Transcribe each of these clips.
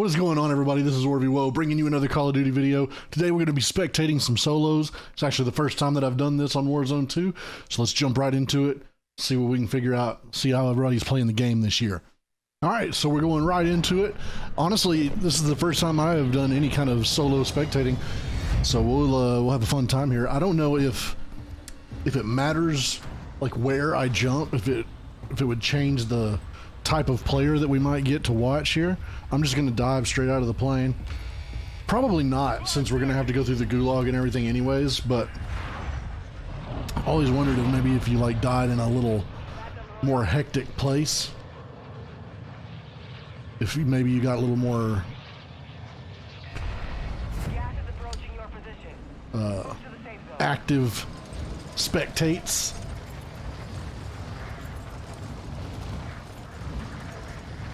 What is going on, everybody? This is OrvieWoah bringing you another Call of Duty video. Today we're going to be spectating some solos. It's actually the first time that I've done this on Warzone 2, so let's jump right into it, see what we can figure out, see how everybody's playing the game this year. Alright, so we're going right into it. Honestly, this is the first time I have done any kind of solo spectating, so we'll have a fun time here. I don't know if it matters, like where I jump, if it would change the type of player that we might get to watch here. I'm just going to dive straight out of the plane. Probably not, since we're going to have to go through the gulag and everything anyways, but I always wondered if maybe if you like died in a little more hectic place, if maybe you got a little more active spectates.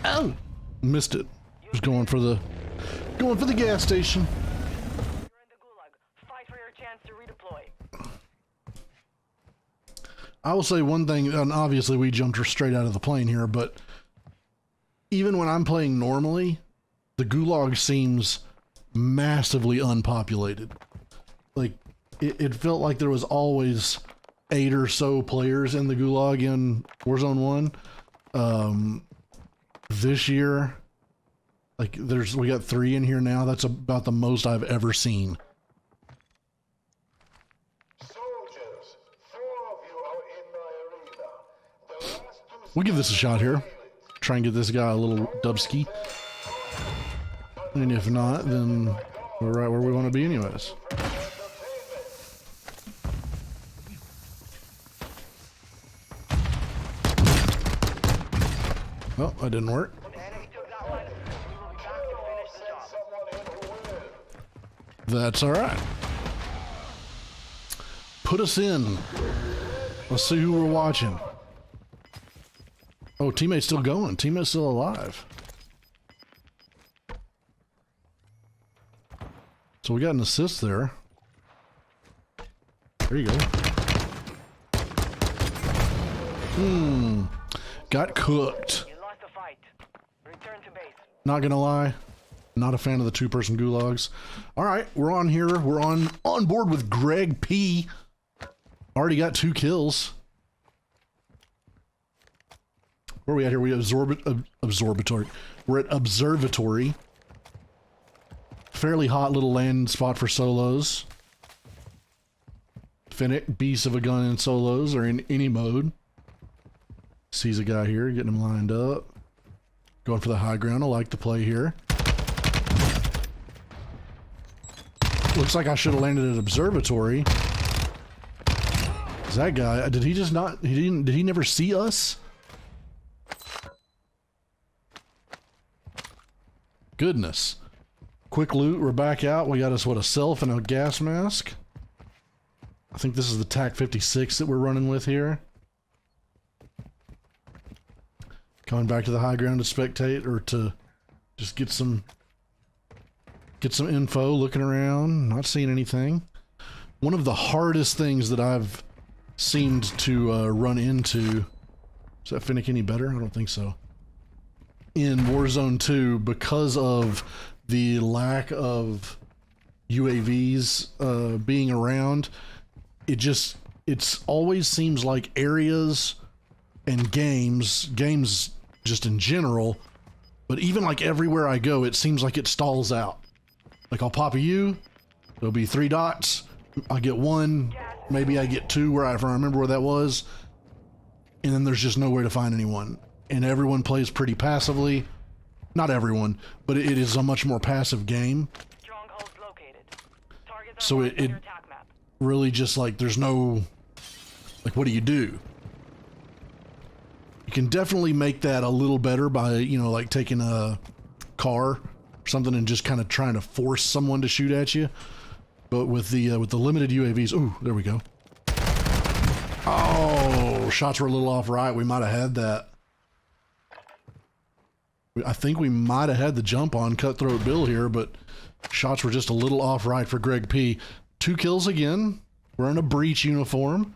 Oh, missed it. Just going for the gas station. You're in the gulag. Fight for your chance to redeploy. I will say one thing, and obviously we jumped straight out of the plane here, but even when I'm playing normally, the gulag seems massively unpopulated. Like it felt like there was always 8 or so players in the gulag in Warzone 1. This year, like we got 3 in here now. That's about the most I've ever seen. Soldiers, 4 of you are in my arena. The last 2 We'll give this a shot here. Try and get this guy a little dubski. And if not, then we're right where we want to be anyways. Oh, that didn't work. That's all right. Put us in. Let's see who we're watching. Oh, teammate's still going. Teammate's still alive. So we got an assist there. There you go. Got cooked. You lost the fight. Return to base. Not gonna lie, not a fan of the 2-person gulags. All right, we're on here. We're on board with Greg P. Already got 2 kills. Where are we at here? We observatory. We're at observatory. Fairly hot little landing spot for solos. Finnick, beast of a gun in solos or in any mode. Sees a guy here, getting him lined up. Going for the high ground. I like the play here. Looks like I should have landed at observatory. Is that guy? Did he just not? Did he never see us? Goodness. Quick loot. We're back out. We got us what, a self and a gas mask. I think this is the TAC 56 that we're running with here. Coming back to the high ground to spectate or to just get some info, looking around, not seeing anything. One of the hardest things that I've seemed to run into, is that Finnick any better? I don't think so. In Warzone 2, because of the lack of UAVs being around, it's always seems like areas and games just in general, but even like everywhere I go, it seems like it stalls out. Like I'll pop a U, there'll be 3 dots, I get 1, maybe I get 2 if I remember where that was, and then there's just nowhere to find anyone. And everyone plays pretty passively. Not everyone, but it is a much more passive game. Strongholds located. Targets are So marked on it your attack map. really just like there's no, like what do? You can definitely make that a little better by, like taking a car or something and just kind of trying to force someone to shoot at you. But with the limited UAVs, ooh, there we go. Oh, shots were a little off right. We might have had that. I think we might have had the jump on Cutthroat Bill here, but shots were just a little off right for Greg P. 2 kills again. We're in a breach uniform.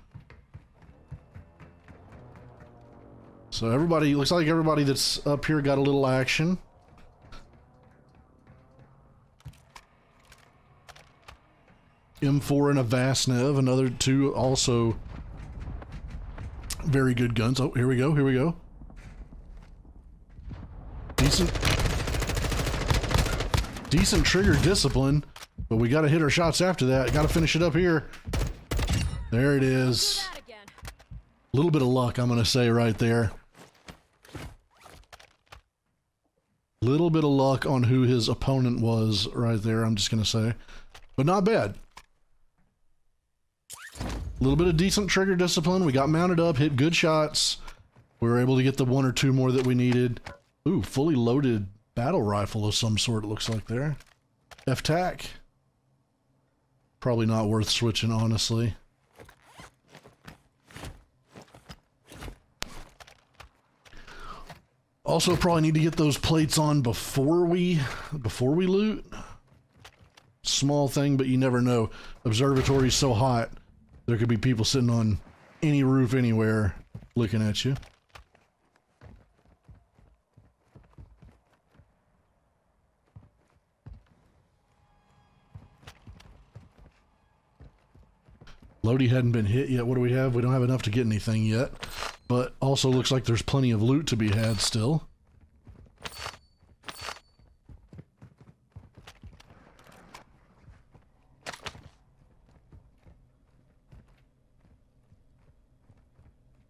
So everybody, looks like everybody that's up here got a little action. M4 and a Vasnev, another two also very good guns. Oh, here we go, here we go. Decent trigger discipline, but we got to hit our shots after that. Got to finish it up here. There it is. A little bit of luck, I'm going to say right there. Little bit of luck on who his opponent was right there, I'm just going to say. But not bad. A little bit of decent trigger discipline. We got mounted up, hit good shots. We were able to get the one or two more that we needed. Ooh, fully loaded battle rifle of some sort, it looks like there. F-tac. Probably not worth switching, honestly. Also, probably need to get those plates on before we loot. Small thing, but you never know. Observatory's so hot, there could be people sitting on any roof anywhere looking at you. Lodi hadn't been hit yet. What do we have? We don't have enough to get anything yet. But also looks like there's plenty of loot to be had still.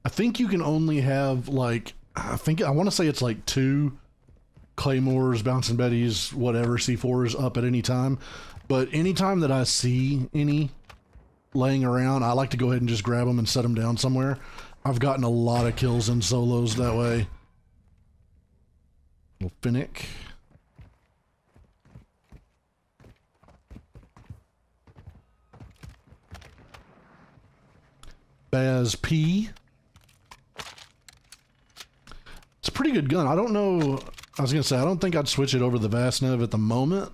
I think you can only have like, I want to say it's like 2 Claymores, Bouncing Betties, whatever, C4s up at any time. But anytime that I see any laying around, I like to go ahead and just grab them and set them down somewhere. I've gotten a lot of kills in solos that way. Little Finnick. Baz P. It's a pretty good gun. I don't know. I was going to say, I don't think I'd switch it over the Vasnev at the moment.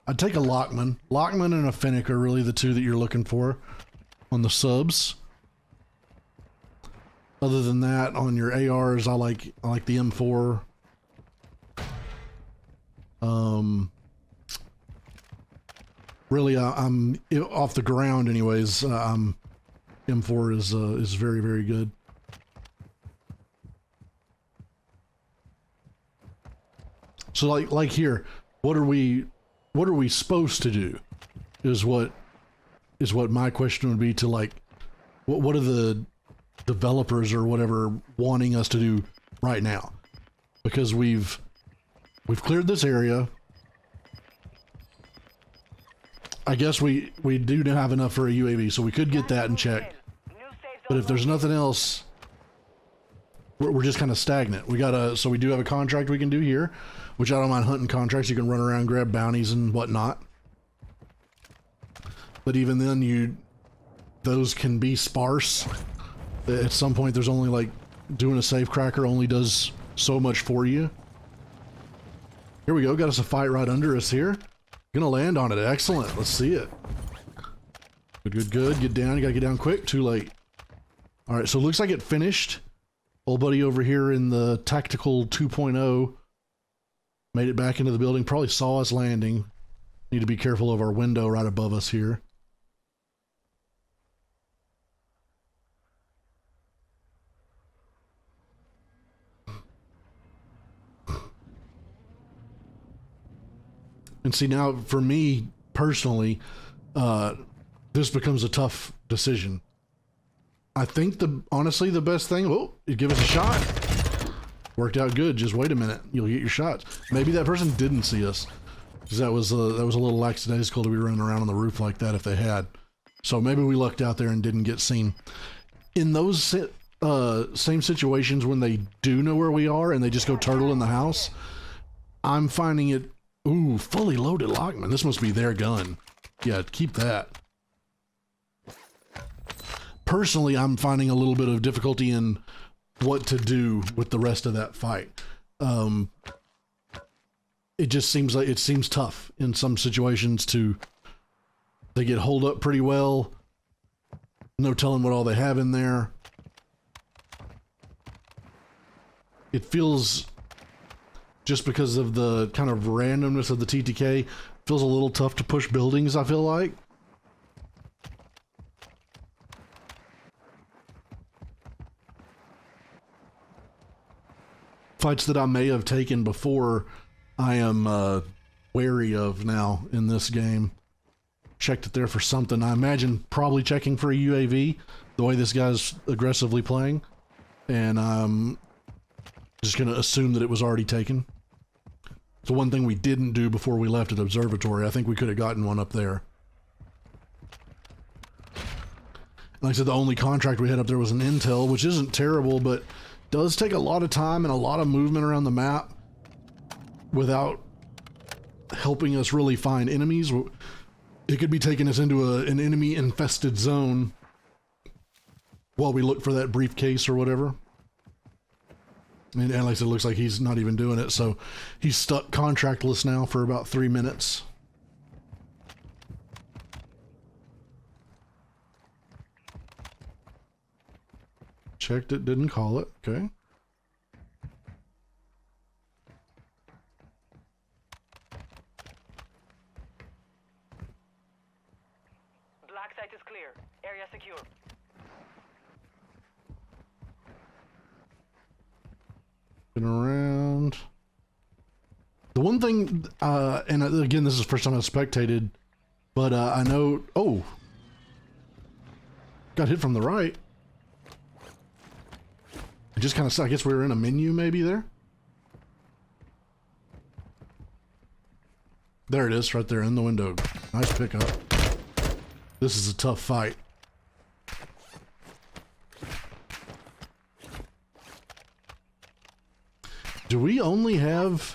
I'd take a Lockman. Lockman and a Finnick are really the two that you're looking for on the subs. Other than that, on your ARs, I like the M4. Really, I'm off the ground, anyways. M4 is very, very good. So like here, what are we supposed to do? Is what my question would be to like, what are the developers or whatever wanting us to do right now? Because we've cleared this area. I guess we do have enough for a UAV, so we could get that and check. But if there's nothing else, we're just kind of stagnant. So we do have a contract we can do here, which I don't mind hunting contracts. You can run around, grab bounties and whatnot. But even then, those can be sparse. At some point, there's only like doing a safe cracker only does so much for you. Here we go. Got us a fight right under us here. Gonna land on it. Excellent. Let's see it. Good. Get down. You gotta get down quick. Too late. All right. So it looks like it finished. Old buddy over here in the tactical 2.0 made it back into the building. Probably saw us landing. Need to be careful of our window right above us here. And see, now for me personally, this becomes a tough decision. I think honestly the best thing, you give us a shot. Worked out good. Just wait a minute, you'll get your shots. Maybe that person didn't see us, because that was a little lackadaisical to be running around on the roof like that if they had. So maybe we lucked out there and didn't get seen. In those same situations when they do know where we are and they just go turtle in the house, I'm finding it. Ooh, fully loaded Lockman. This must be their gun. Yeah, keep that. Personally, I'm finding a little bit of difficulty in what to do with the rest of that fight. It just seems like it seems tough in some situations they get holed up pretty well. No telling what all they have in there. just because of the kind of randomness of the TTK. Feels a little tough to push buildings, I feel like. Fights that I may have taken before, I am wary of now in this game. Checked it there for something. I imagine probably checking for a UAV, the way this guy's aggressively playing. And I'm just going to assume that it was already taken. So one thing we didn't do before we left at Observatory, I think we could have gotten one up there. Like I said, the only contract we had up there was an intel, which isn't terrible, but does take a lot of time and a lot of movement around the map without helping us really find enemies. It could be taking us into an enemy-infested zone while we look for that briefcase or whatever. And like I said, it looks like he's not even doing it, so he's stuck contractless now for about 3 minutes. Checked it, didn't call it. Okay. Black site is clear. Area secure. Been around. The one thing, and again, this is the first time I've spectated, but I know. Oh, got hit from the right. It just kind of. I guess we were in a menu, maybe there. There it is, right there in the window. Nice pickup. This is a tough fight. Do we only have...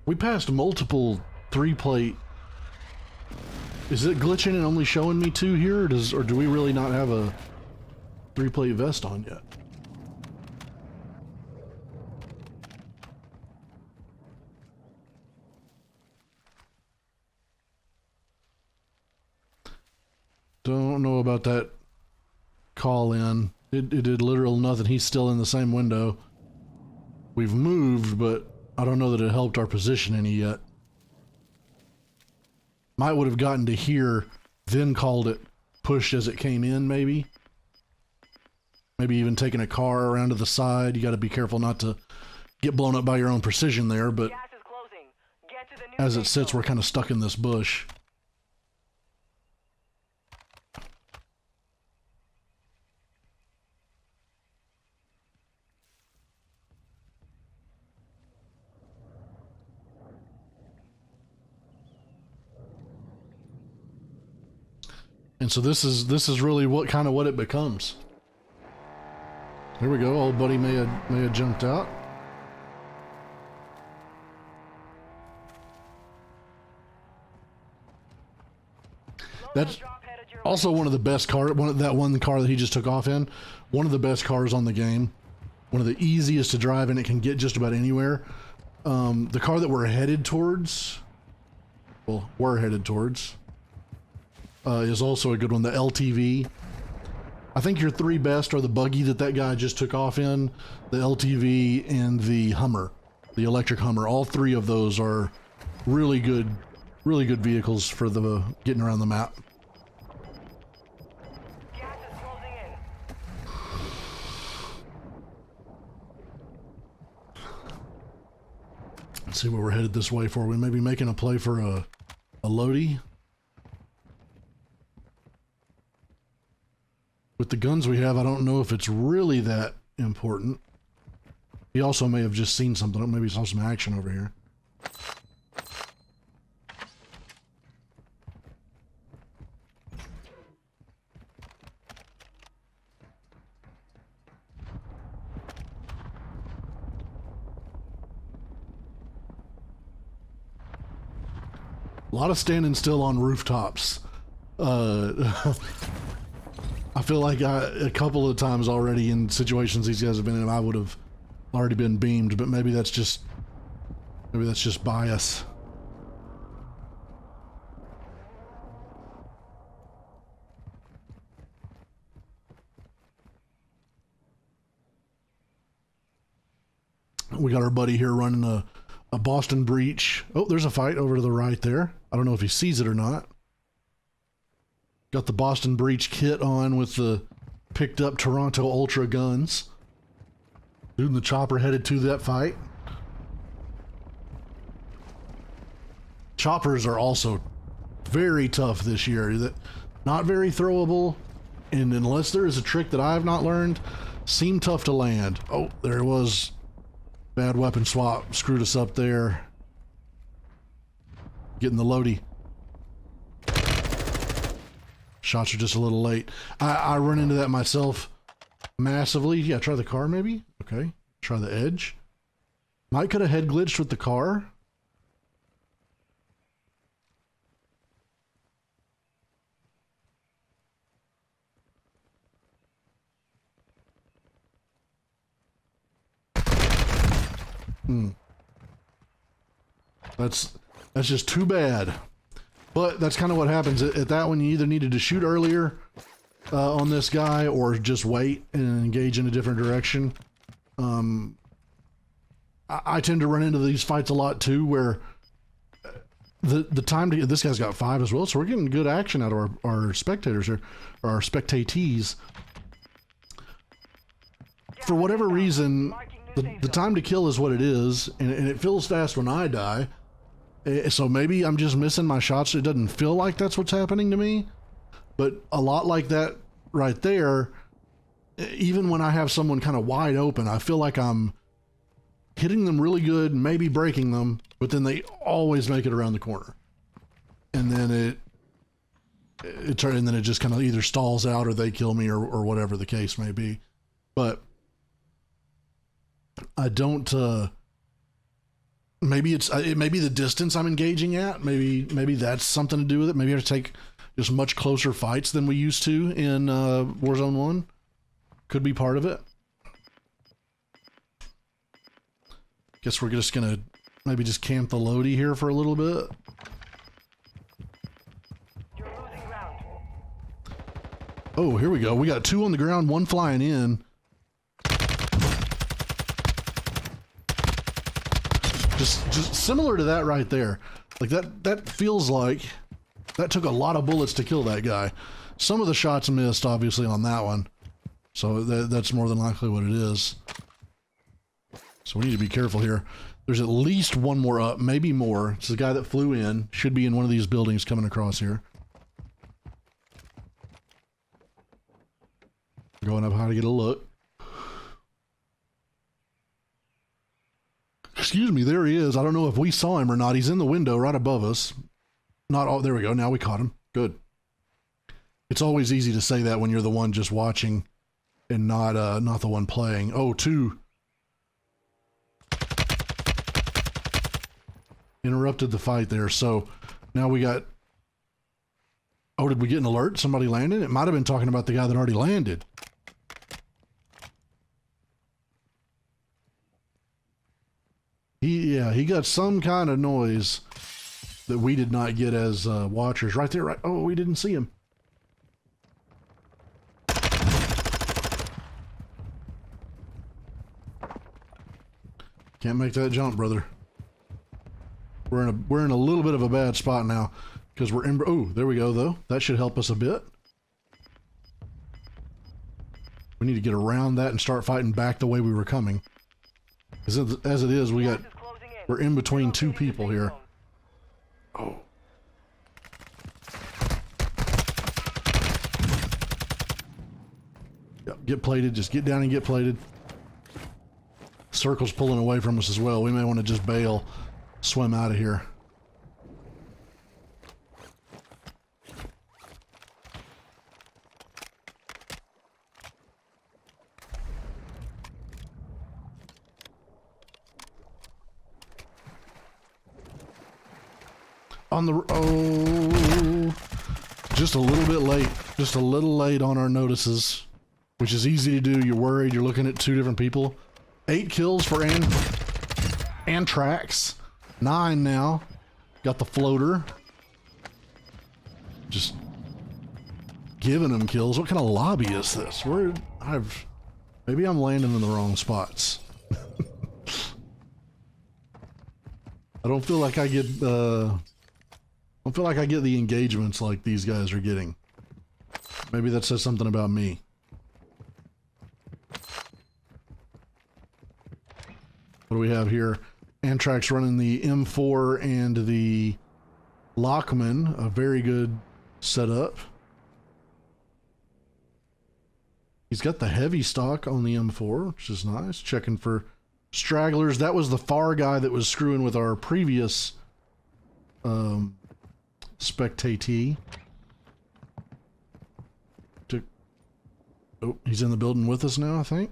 We passed multiple 3-plate... Is it glitching and only showing me 2 here? Or do we really not have a 3-plate vest on yet? Don't know about that call in. It did literal nothing. He's still in the same window. We've moved, but I don't know that it helped our position any yet. Might would have gotten to here, then called it, pushed as it came in, maybe. Maybe even taking a car around to the side. You got to be careful not to get blown up by your own precision there, but Gas is closing. Get to the new as it safe sits, zone. we're kind of stuck in this bush. And so this is really what it becomes. Here we go. Old buddy may have jumped out. That's Drop headed your also one of the best car. One car that he just took off in. One of the best cars on the game. One of the easiest to drive, and it can get just about anywhere. The car that we're headed towards. Well, we're headed towards. Is also a good one, the LTV. I think your 3 best are the buggy that guy just took off in, the LTV, and the Hummer, the electric Hummer. All 3 of those are really good vehicles for the getting around the map. gas is closing in. Let's see what we're headed this way for. We may be making a play for a Lodi. With the guns we have, I don't know if it's really that important. He also may have just seen something. Maybe he saw some action over here. A lot of standing still on rooftops. I feel like a couple of times already in situations these guys have been in, I would have already been beamed, but maybe that's just bias. We got our buddy here running a Boston breach. Oh, there's a fight over to the right there. I don't know if he sees it or not. Got the Boston breach kit on with the picked up Toronto Ultra guns. Dude in the chopper headed to that fight. Choppers are also very tough this year. Not very throwable, and unless there is a trick that I have not learned, seem tough to land. Oh, there was bad weapon swap. Screwed us up there. Getting the loady. Shots are just a little late. I run into that myself massively. Yeah, try the car maybe. Okay, try the edge. Might could have head glitched with the car. That's just too bad. But that's kind of what happens at that one. You either needed to shoot earlier on this guy or just wait and engage in a different direction. I tend to run into these fights a lot too, where the time to get, this guy's got 5 as well, so we're getting good action out of our spectators here, or our spectatees. For whatever reason, the time to kill is what it is, and it feels fast when I die. So maybe I'm just missing my shots. It doesn't feel like that's what's happening to me, but a lot like that right there, even when I have someone kind of wide open, I feel like I'm hitting them really good, maybe breaking them, but then they always make it around the corner. And then it just kind of either stalls out or they kill me or whatever the case may be. But I don't, maybe it may be the distance I'm engaging at. Maybe that's something to do with it. Maybe I have to take just much closer fights than we used to in Warzone 1. Could be part of it. Guess we're just gonna maybe just camp the loady here for a little bit. You're losing ground. Oh, here we go. We got 2 on the ground, 1 flying in. Just similar to that right there. Like that feels like that took a lot of bullets to kill that guy. Some of the shots missed, obviously, on that one. So that's more than likely what it is. So we need to be careful here. There's at least 1 more up, maybe more. It's the guy that flew in. Should be in one of these buildings coming across here. Going up high to get a look. Excuse me, there he is. I don't know if we saw him or not. He's in the window right above us. There we go. Now we caught him. Good. It's always easy to say that when you're the one just watching and not the one playing. Oh, 2. Interrupted the fight there. So now we got, oh, did we get an alert? Somebody landed? It might have been talking about the guy that already landed. He got some kind of noise that we did not get as watchers. Right there, right. Oh, we didn't see him. Can't make that jump, brother. We're in a little bit of a bad spot now because we're in. Oh, there we go though. That should help us a bit. We need to get around that and start fighting back the way we were coming. As it is, we're in between 2 people here. Oh. Yep, get plated. Just get down and get plated. Circle's pulling away from us as well. We may want to just bail, swim out of here. Just a little bit late. Just a little late on our notices, which is easy to do. You're worried. You're looking at 2 different people. 8 kills for Antrax. 9 now. Got the floater. Just giving them kills. What kind of lobby is this? Maybe I'm landing in the wrong spots. I don't feel like I get the engagements like these guys are getting. Maybe that says something about me. What do we have here? Antrax running the M4 and the Lockman, a very good setup. He's got the heavy stock on the M4, which is nice. Checking for stragglers. That was the far guy that was screwing with our previous Spectating. Oh, he's in the building with us now, I think.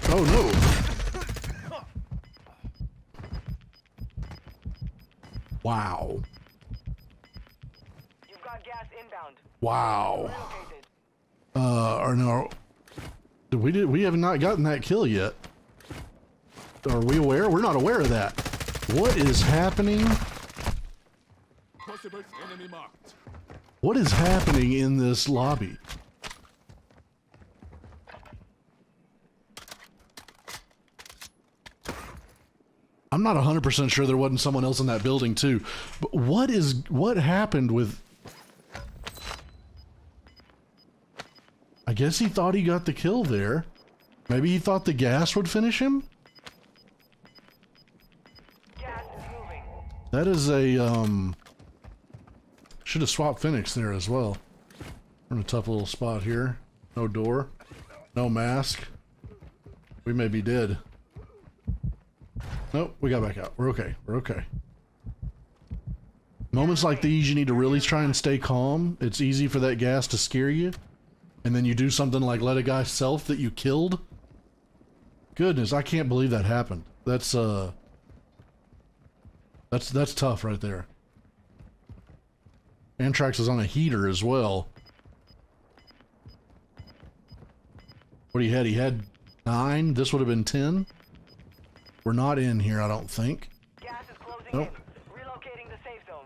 Oh no! Wow. You've got gas inbound. Wow. Relocated. Or no. We have not gotten that kill yet. Are we aware? We're not aware of that. What is happening? Possible enemy marked. What is happening in this lobby? I'm not 100% sure there wasn't someone else in that building too. But what happened with... I guess he thought he got the kill there. Maybe he thought the gas would finish him? Gas is moving. That is a, should have swapped Phoenix there as well. We're in a tough little spot here. No door. No mask. We may be dead. Nope, we got back out. We're okay. We're okay. Moments like these, you need to really try and stay calm. It's easy for that gas to scare you. And then you do something like let a guy self that you killed. Goodness, I can't believe that happened. That's tough right there. Antrax is on a heater as well. What he had? He had 9. This would have been 10. We're not in here, I don't think. Gas is closing Nope. in. Relocating the safe zone.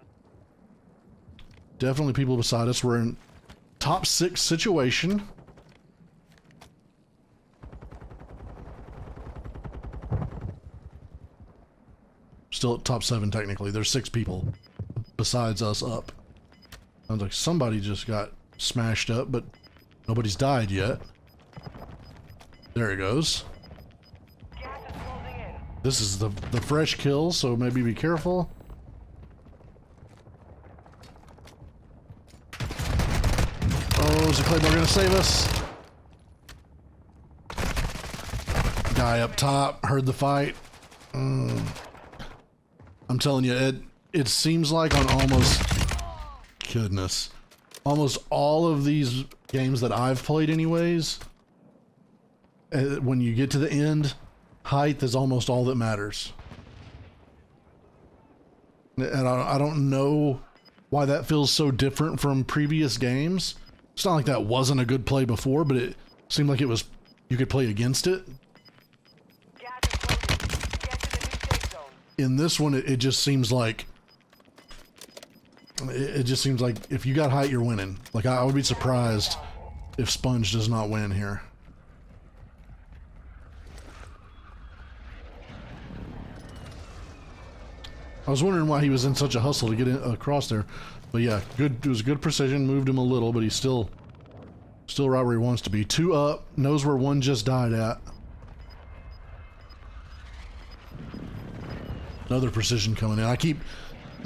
Definitely people beside us. We're in top 6 situation. Still at top 7 technically. There's 6 people besides us up. Sounds like somebody just got smashed up, but nobody's died yet. There he goes. Gas is closing in. This is the fresh kill, so maybe be careful. Oh, is the Claymore gonna save us? Guy up top heard the fight. I'm telling you, it seems like on almost all of these games that I've played anyways, when you get to the end, height is almost all that matters. And I don't know why that feels so different from previous games. It's not like that wasn't a good play before, but it seemed like it was, you could play against it. Gas is closing. Get to the new safe zone. In this one, it just seems like, it just seems like if you got height, you're winning. Like I would be surprised if Sponge does not win here. I was wondering why he was in such a hustle to get across there, but yeah, good. It was good precision. Moved him a little, but he's still right where he wants to be. 2 up, knows where 1 just died at. Another precision coming in.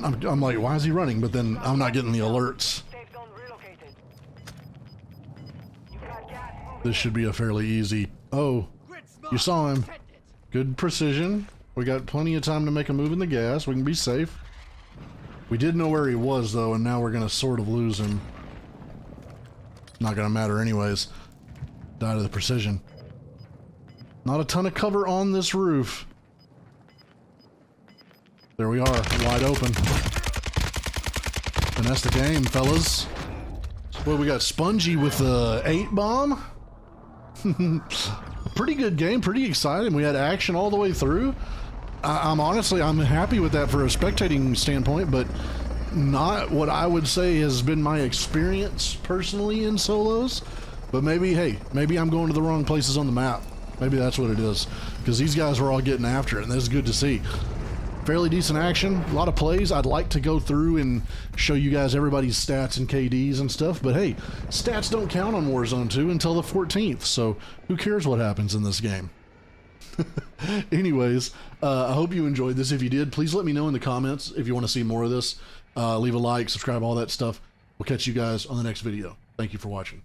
I'm like, why is he running? But then I'm not getting the alerts. Safe zone relocated. You've got gas moving. This should be a fairly easy. Oh, you saw him. Good precision. We got plenty of time to make a move in the gas. We can be safe. We did know where he was though, and now we're gonna sort of lose him. Not gonna matter anyways. Die to the precision. Not a ton of cover on this roof. There we are, wide open. And that's the game, fellas. Well, we got Spongy with the 8 bomb. Pretty good game, pretty exciting. We had action all the way through. I'm happy with that for a spectating standpoint, but not what I would say has been my experience personally in solos. But maybe, hey, maybe I'm going to the wrong places on the map. Maybe that's what it is. Because these guys were all getting after it, and this is good to see. Fairly decent action, a lot of plays. I'd like to go through and show you guys everybody's stats and KDs and stuff, but hey, stats don't count on Warzone 2 until the 14th, so who cares what happens in this game? Anyways, I hope you enjoyed this. If you did, please let me know in the comments if you want to see more of this. Leave a like, subscribe, all that stuff. We'll catch you guys on the next video. Thank you for watching.